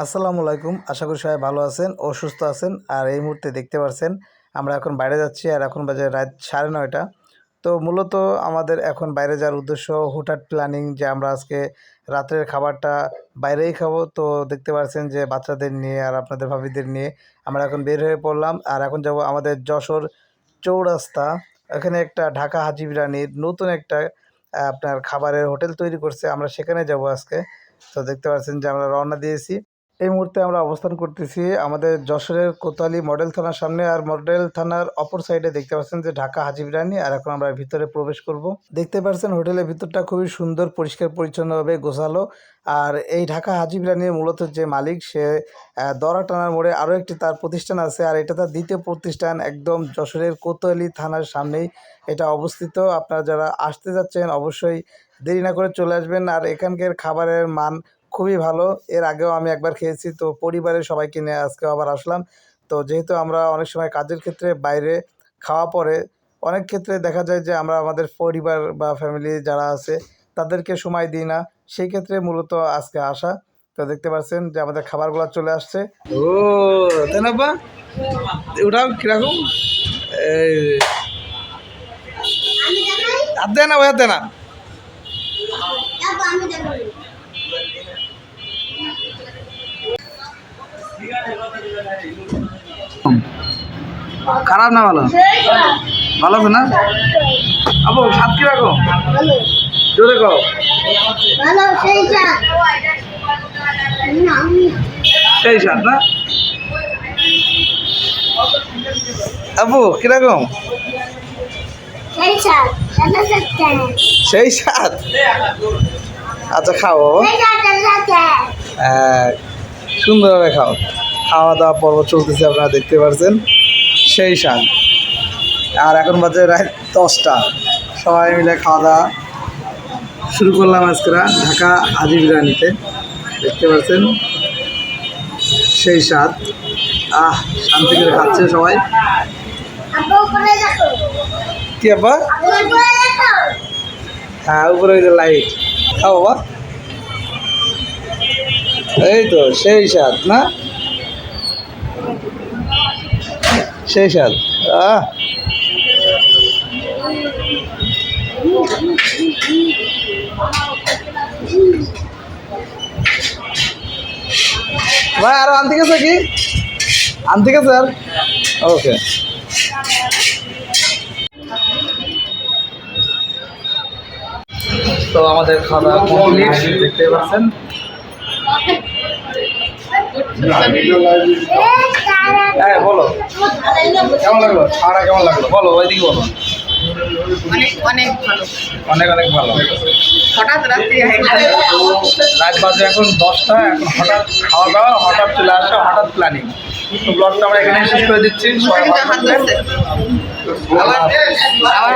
আসসালামু আলাইকুম। আশা করি সবাই ভালো আছেন ও সুস্থ আছেন। আর এই মুহূর্তে দেখতে পাচ্ছেন আমরা এখন বাইরে যাচ্ছি, আর এখন বাজে রাত 9:30। তো মূলত আমাদের এখন বাইরে যাওয়ার উদ্দেশ্য হুটহাট প্ল্যানিং যে আমরা আজকে রাতের খাবারটা বাইরেই খাবো। তো দেখতে পাচ্ছেন যে বাচ্চাদের নিয়ে আর আপনাদের ভাবিদের নিয়ে আমরা এখন বের হয়ে পড়লাম। আর এখন যাব আমাদের যশোর চৌরাস্তা। এখানে একটা ঢাকা হাজি বিরিয়ানির নতুন একটা আপনার খাবারের হোটেল তৈরি করছে, আমরা সেখানে যাব আজকে। তো দেখতে পাচ্ছেন যে আমরা রওনা দিয়েছি। এই মুহূর্তে আমরা অবস্থান করতেছি আমাদের যশোরের কোতোয়ালি মডেল থানার সামনে। আর মডেল থানার অপর সাইডে দেখতে পাচ্ছেন যে ঢাকা হাজি বিরিয়ানি। আর এখন আমরা ভিতরে প্রবেশ করব। দেখতে পাচ্ছেন হোটেলের ভিতরটা খুবই সুন্দর, পরিষ্কার পরিচ্ছন্নভাবে গোছালো। আর এই ঢাকা হাজি বিরিয়ানির মূলত যে মালিক, সে দরা টানার মোড়ে আরও একটি তার প্রতিষ্ঠান আছে। আর এটা তার দ্বিতীয় প্রতিষ্ঠান, একদম যশোরের কোতোয়ালি থানার সামনেই এটা অবস্থিত। আপনারা যারা আসতে যাচ্ছেন অবশ্যই দেরি না করে চলে আসবেন। আর এখানকার খাবারের মান খুবই ভালো। এর আগেও আমি একবার খেয়েছি, তো পরিবারের সবাইকে নিয়ে আজকেও আবার আসলাম। তো যেহেতু আমরা অনেক সময় কাজের ক্ষেত্রে বাইরে খাওয়া পড়ে, অনেক ক্ষেত্রে দেখা যায় যে আমরা আমাদের পরিবার বা ফ্যামিলি যারা আছে তাদেরকে সময় দিই না, সেই ক্ষেত্রে মূলত আজকে আসা। তো দেখতে পাচ্ছেন যে আমাদের খাবারগুলো চলে আসছে। ও তাই না বা, ওটাও কিরকম হাত দেয় না ভাই, হাত দেয় না। খারাপ না ভালো? ভালো আছে না আবু? স্বাদ কিরকম? জোরে কও। সেই স্বাদ না আবু? কিরকম? সেই স্বাদ। আচ্ছা খাও বাবা, সুন্দরভাবে খাও। খাওয়া দাওয়া পর্ব চলতেছে, আপনারা দেখতে পাচ্ছেন। সেই স্বাদ। আর এখন বাজে রাত 10টা, সবাই মিলে খাওয়া দাওয়া শুরু করলাম আজকে ঢাকা হাজি বিরিয়ানিতে। দেখতে পাচ্ছেন সেই স্বাদ। শান্তি করে খাচ্ছে সবাই। কি আব্বা? হ্যাঁ, উপরে ওই যে লাইট। খাও বাবা। এই তো সেই স্বাদ না, সেই স্বাদ। ভাই আরো আনতে গেছে কি? আনতে গেছে আর? ওকে। তো আমাদের খাওয়া কমপ্লিট, দেখতে পাচ্ছেন। হ্যাঁ বলো, কেমন লাগলো? খাওয়াটা কেমন লাগলো বলো, ওইদিকে বলো। অনেক অনেক ভালো, অনেক অনেক ভালো। হঠাৎ রাত্রি রাত বাজে এখন 10টা, এখন হঠাৎ খাওয়া দাওয়া, হঠাৎ চলে আসা, হঠাৎ প্ল্যানিং। তো ব্লগটা আমরা এখানে শেষ করে দিচ্ছি। সবাই ভালো থাকবেন। আবার